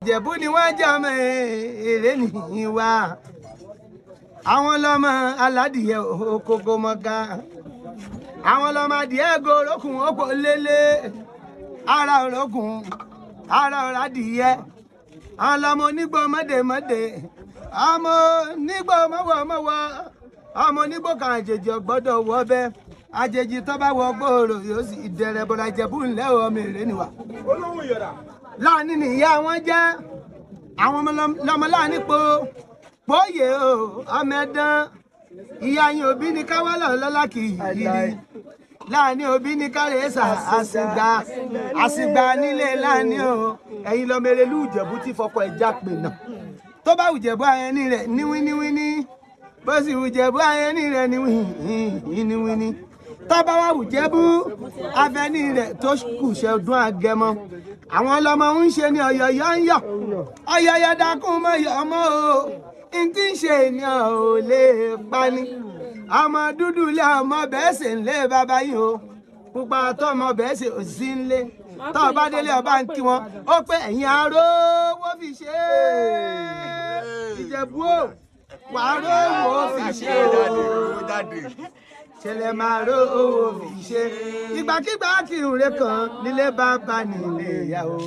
Ijebu ni wọ́n jẹ́ ọmọ èrè nìyí wá. Àwọn lọ́mọ aládìyẹ òkòkò mọ́ká. Àwọn lọ́mọ adìyẹ gorókùn òpó lélẹ̀. Ara òrókùn, ara òrádìyẹ. Àwọn lọ́mọ onígbò mọ́dèmọ́dè. Ọmọ onígbò mọ́wọ́mọ́wọ́. Ọmọ onígbò kan àjèjì ọ̀gbọ́dọ̀ wọ́ bẹ́ẹ̀. Àjèjì tó bá wọ gbòòrò yóò sì dẹrẹ bọ́dà Ìjẹ̀bú ńlẹ́ ọmọ èrè nìwà. Láàánú nìyá wọn jẹ́ àwọn ọmọ láàánú pòóyè o ọmọ ẹ̀dán ìyá yín òbí ní káwálọ̀ lọ́lá kì í yìí láàánú òbí ní kárẹ́sà àsìgbà nílé láàánú o ẹ̀yin lọ́mọ Erelú Ìjẹ̀bú tí fọkọ̀ ẹ̀já pè náà tó bá Ìjẹ̀bú ayẹni rẹ̀ níwíníwíní bó sì Ìjẹ̀bú ayẹni rẹ̀ níwíníwíní tọ́ba wà Ìjẹ̀bú afẹ́ni rẹ̀ tó kù ṣẹ́dún Agẹmọ àwọn ọlọ́mọ ń ṣe ní ọ̀yọ̀yọ̀ ń yọ̀ ọ̀yọ̀yọ̀ dákún mọ́ yọ̀ mọ́ o n tí ń ṣe ènìyàn ò lè pani ọmọ dúdú lé ọmọ bẹ́ẹ̀ sì ń lé bàbá yìí o pupa tọmọ bẹ́ẹ̀ sì ò sí ń lé tọ́ ọba délé ọba ń kí wọn ó pé ẹ̀yin arówó fi ṣe Ìjẹ̀bú o wà á rówó fi ṣe o ṣẹlẹ̀ máa rówó fi ṣe ìgbàkigbà kírun rẹ kan nílé bàbá nílé ìyàwó.